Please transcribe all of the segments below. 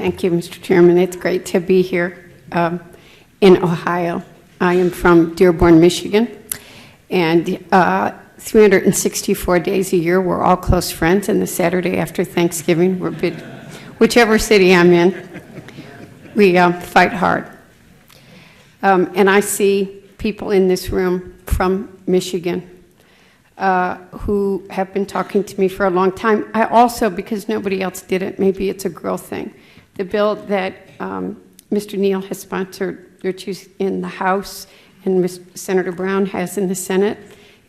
Thank you, Mr. Chairman. It's great to be here in Ohio. I am from Dearborn, Michigan, and 364 days a year, we're all close friends, and the Saturday after Thanksgiving, whichever city I'm in, we fight hard. And I see people in this room from Michigan who have been talking to me for a long time. I also, because nobody else did it, maybe it's a girl thing, the bill that Mr. Neal has sponsored, which is in the House and Senator Brown has in the Senate,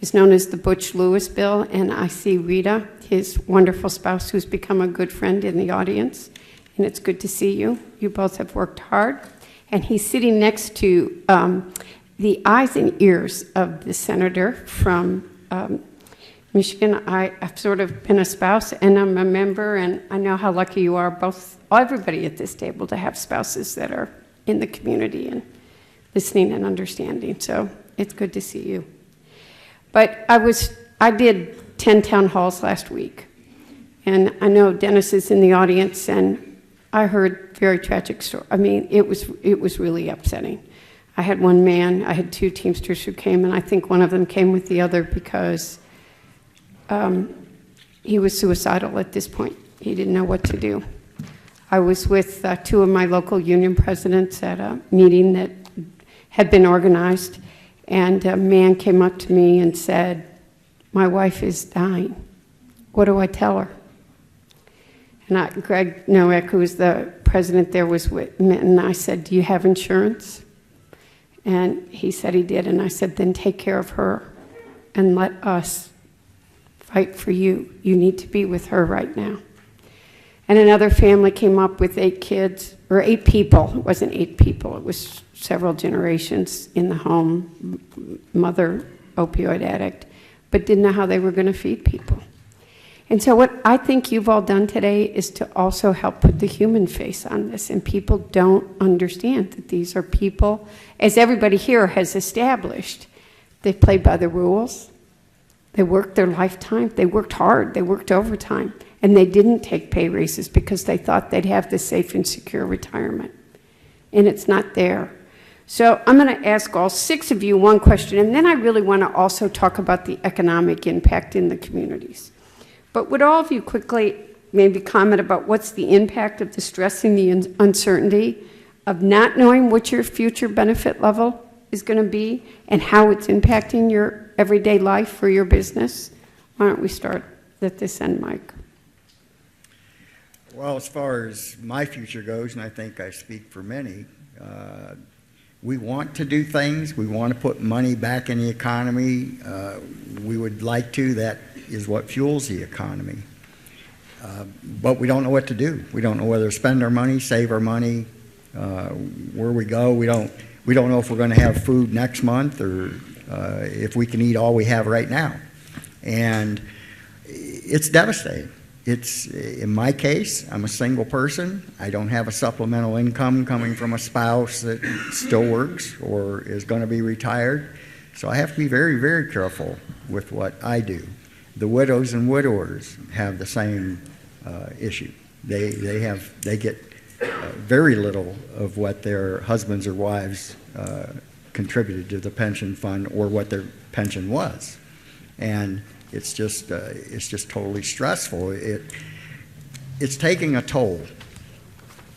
is known as the Butch-Lewis bill, and I see Rita, his wonderful spouse, who's become a good friend in the audience, and it's good to see you. You both have worked hard, and he's sitting next to the eyes and ears of the senator from Michigan. I've sort of been a spouse, and I'm a member, and I know how lucky you are, everybody at this table, to have spouses that are in the community and listening and understanding, so it's good to see you. But I did 10 town halls last week, and I know Dennis is in the audience, and I heard very tragic stories. I mean, it was really upsetting. I had one man, I had two Teamsters who came, and I think one of them came with the other because he was suicidal at this point. He didn't know what to do. I was with two of my local union presidents at a meeting that had been organized, and a man came up to me and said, "My wife is dying. What do I tell her?" And Greg Nowak, who was the president there, was with me, and I said, "Do you have insurance?" And he said he did, and I said, "Then take care of her and let us fight for you. You need to be with her right now." And another family came up with 8 kids, or 8 people. It wasn't 8 people. It was several generations in the home, mother, opioid addict, but didn't know how they were going to feed people. And so what I think you've all done today is to also help put the human face on this, and people don't understand that these are people, as everybody here has established, they played by the rules, they worked their lifetime, they worked hard, they worked overtime, and they didn't take pay raises because they thought they'd have the safe and secure retirement, and it's not there. So I'm going to ask all 6 of you one question, and then I really want to also talk about the economic impact in the communities. But would all of you quickly maybe comment about what's the impact of the stress and the uncertainty of not knowing what your future benefit level is going to be and how it's impacting your everyday life for your business? Why don't we start at this end, Mike? Well, as far as my future goes, and I think I speak for many, we want to do things. We want to put money back in the economy. We would like to. That is what fuels the economy. But we don't know what to do. We don't know whether to spend our money, save our money, where we go. We don't know if we're going to have food next month or if we can eat all we have right now. And it's devastating. It's, in my case, I'm a single person. I don't have a supplemental income coming from a spouse that still works or is going to be retired. So I have to be very, very careful with what I do. The widows and widowers have the same issue. They get very little of what their husbands or wives contributed to the pension fund or what their pension was, and it's just totally stressful. It's taking a toll.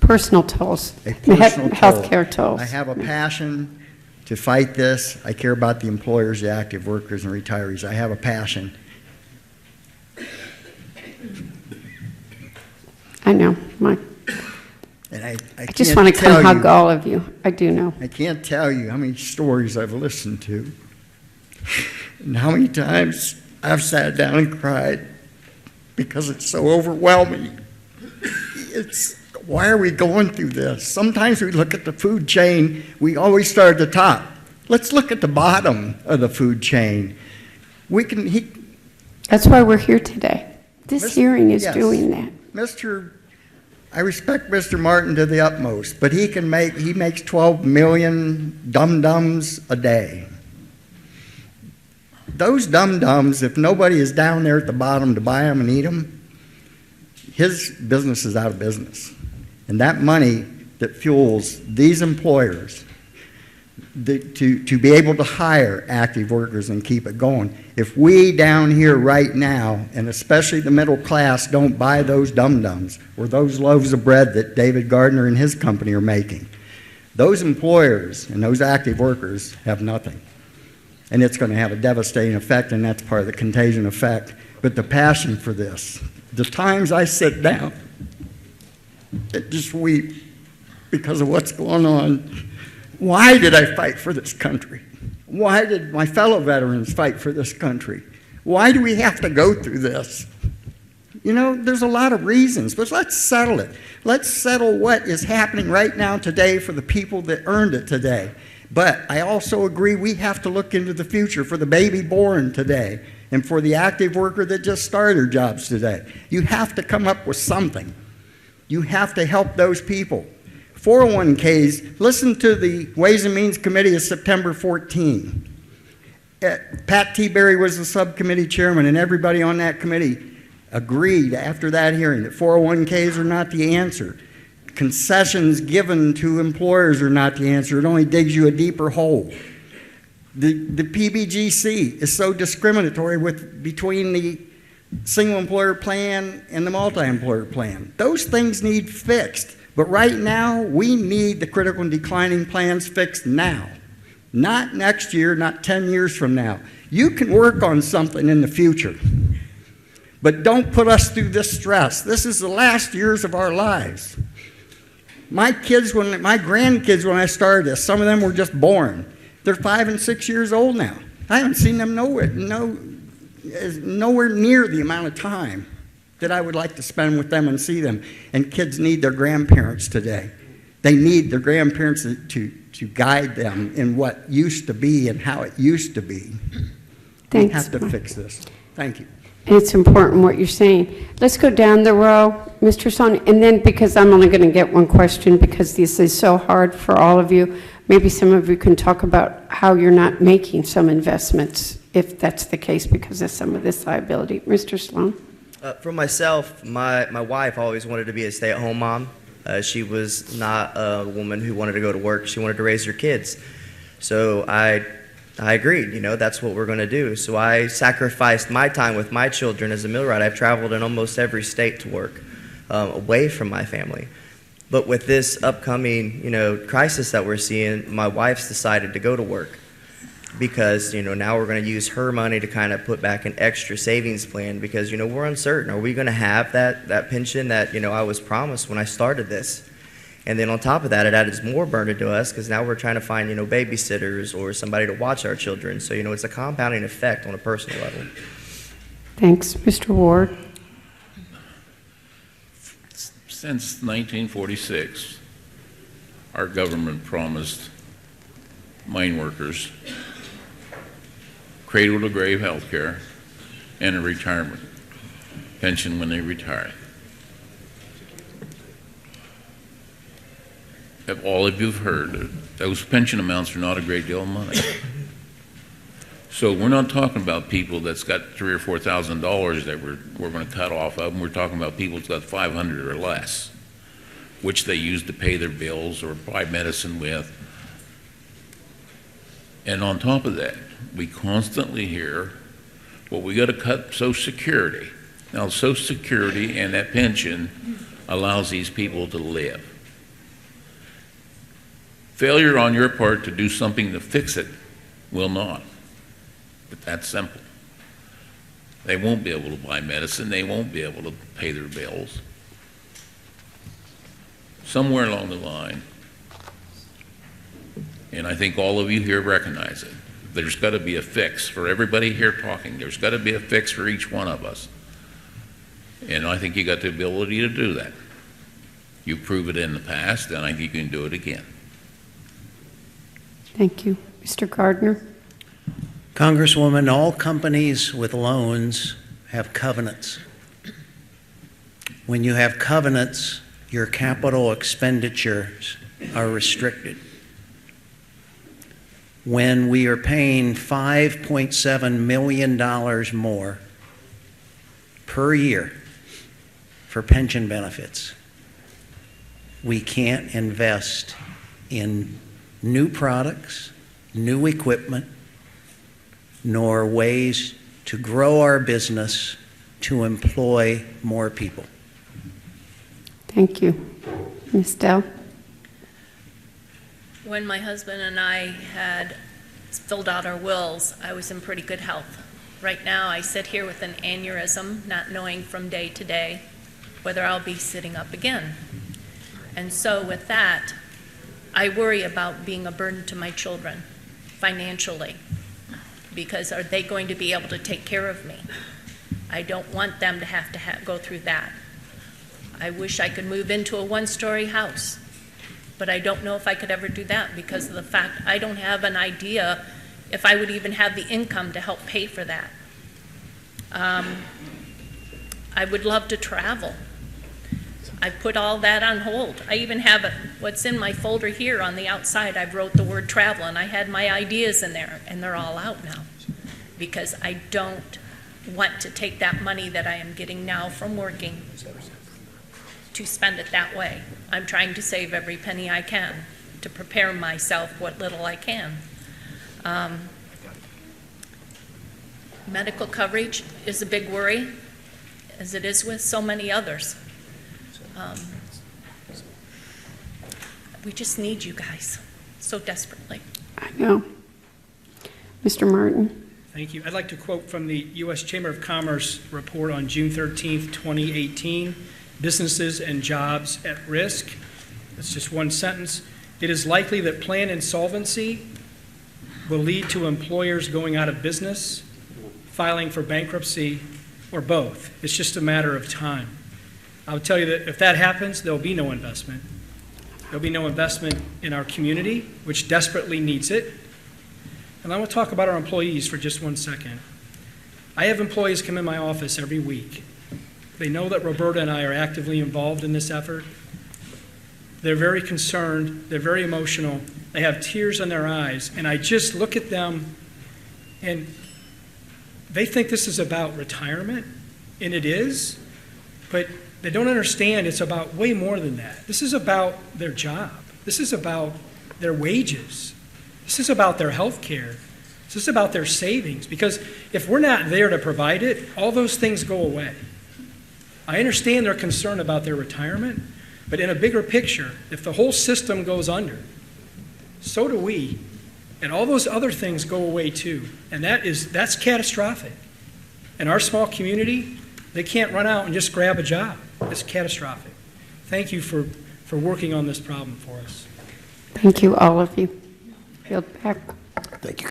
Personal tolls. A personal toll. Healthcare tolls. I have a passion to fight this. I care about the employers, the active workers, and retirees. I have a passion. I know, Mike. And I just want to come hug all of you. I do know. I can't tell you how many stories I've listened to and how many times I've sat down and cried because it's so overwhelming. Why are we going through this? Sometimes we look at the food chain, we always start at the top. Let's look at the bottom of the food chain. That's why we're here today. This hearing is doing that. I respect Mr. Martin to the utmost, but he makes 12 million dum-dums a day. Those dum-dums, if nobody is down there at the bottom to buy them and eat them, his business is out of business. And that money that fuels these employers to be able to hire active workers and keep it going. If we down here right now, and especially the middle class, don't buy those dum-dums or those loaves of bread that David Gardner and his company are making, those employers and those active workers have nothing. And it's going to have a devastating effect, and that's part of the contagion effect. But the passion for this, the times I sit down and just weep because of what's going on. Why did I fight for this country? Why did my fellow veterans fight for this country? Why do we have to go through this? You know, there's a lot of reasons, but let's settle it. Let's settle what is happening right now today for the people that earned it today. But I also agree we have to look into the future for the baby born today and for the active worker that just started their jobs today. You have to come up with something. You have to help those people. 401ks, listen to the Ways and Means Committee of September 14. Pat T. Berry was the subcommittee chairman, and everybody on that committee agreed after that hearing that 401ks are not the answer. Concessions given to employers are not the answer. It only digs you a deeper hole. The PBGC is so discriminatory between the single employer plan and the multi-employer plan. Those things need fixed. But right now, we need the critical and declining plans fixed now. Not next year, not 10 years from now. You can work on something in the future. But don't put us through this stress. This is the last years of our lives. My grandkids, when I started this, some of them were just born. They're 5 and 6 years old now. I haven't seen them nowhere near the amount of time that I would like to spend with them and see them. And kids need their grandparents today. They need their grandparents to guide them in what used to be and how it used to be. Thanks. We have to fix this. Thank you. It's important what you're saying. Let's go down the row, Mr. Son, and then because I'm only going to get one question because this is so hard for all of you, maybe some of you can talk about how you're not making some investments, if that's the case, because of some of this liability. Mr. Sloan? For myself, my wife always wanted to be a stay-at-home mom. She was not a woman who wanted to go to work. She wanted to raise her kids. So I agreed, you know, that's what we're going to do. So I sacrificed my time with my children as a millwright. I've traveled in almost every state to work away from my family. But with this upcoming, you know, crisis that we're seeing, my wife's decided to go to work because, you know, now we're going to use her money to kind of put back an extra savings plan because, you know, we're uncertain. Are we going to have that pension that, you know, I was promised when I started this? And then on top of that, it adds more burden to us because now we're trying to find, you know, babysitters or somebody to watch our children. So, you know, it's a compounding effect on a personal level. Thanks. Mr. Ward? Since 1946, our government promised mine workers cradle-to-grave health care and a retirement pension when they retire. Have all of you heard that those pension amounts are not a great deal of money? So we're not talking about people that's got $3,000 or $4,000 that we're going to cut off of them. We're talking about people that's got $500 or less, which they use to pay their bills or buy medicine with. And on top of that, we constantly hear, well, we got to cut Social Security. Now, Social Security and that pension allows these people to live. Failure on your part to do something to fix it will not. But that's simple. They won't be able to buy medicine. They won't be able to pay their bills. Somewhere along the line, and I think all of you here recognize it, there's got to be a fix for everybody here talking. There's got to be a fix for each one of us. And I think you got the ability to do that. You've proven it in the past, and I think you can do it again. Thank you. Mr. Gardner? Congresswoman, all companies with loans have covenants. When you have covenants, your capital expenditures are restricted. When we are paying $5.7 million more per year for pension benefits, we can't invest in new products, new equipment, nor ways to grow our business to employ more people. Thank you. Ms. Dell? When my husband and I had filled out our wills, I was in pretty good health. Right now, I sit here with an aneurysm, not knowing from day to day whether I'll be sitting up again. And so with that, I worry about being a burden to my children financially, because are they going to be able to take care of me? I don't want them to have to go through that. I wish I could move into a one-story house, but I don't know if I could ever do that because of the fact I don't have an idea if I would even have the income to help pay for that. I would love to travel. I put all that on hold. I even have what's in my folder here on the outside. I've wrote the word travel, and I had my ideas in there, and they're all out now because I don't want to take that money that I am getting now from working to spend it that way. I'm trying to save every penny I can to prepare myself what little I can. Medical coverage is a big worry, as it is with so many others. We just need you guys so desperately. I know. Mr. Martin? Thank you. I'd like to quote from the U.S. Chamber of Commerce report on June 13th, 2018, Businesses and Jobs at Risk. It's just one sentence. It is likely that plan insolvency will lead to employers going out of business, filing for bankruptcy, or both. It's just a matter of time. I'll tell you that if that happens, there'll be no investment. There'll be no investment in our community, which desperately needs it. And I want to talk about our employees for just 1 second. I have employees come in my office every week. They know that Roberta and I are actively involved in this effort. They're very concerned. They're very emotional. They have tears in their eyes. And I just look at them, and they think this is about retirement, and it is, but they don't understand it's about way more than that. This is about their job. This is about their wages. This is about their health care. This is about their savings, because if we're not there to provide it, all those things go away. I understand their concern about their retirement, but in a bigger picture, if the whole system goes under, so do we, and all those other things go away too. And that's catastrophic. In our small community, they can't run out and just grab a job. It's catastrophic. Thank you for working on this problem for us. Thank you, all of you. Field back. Thank you.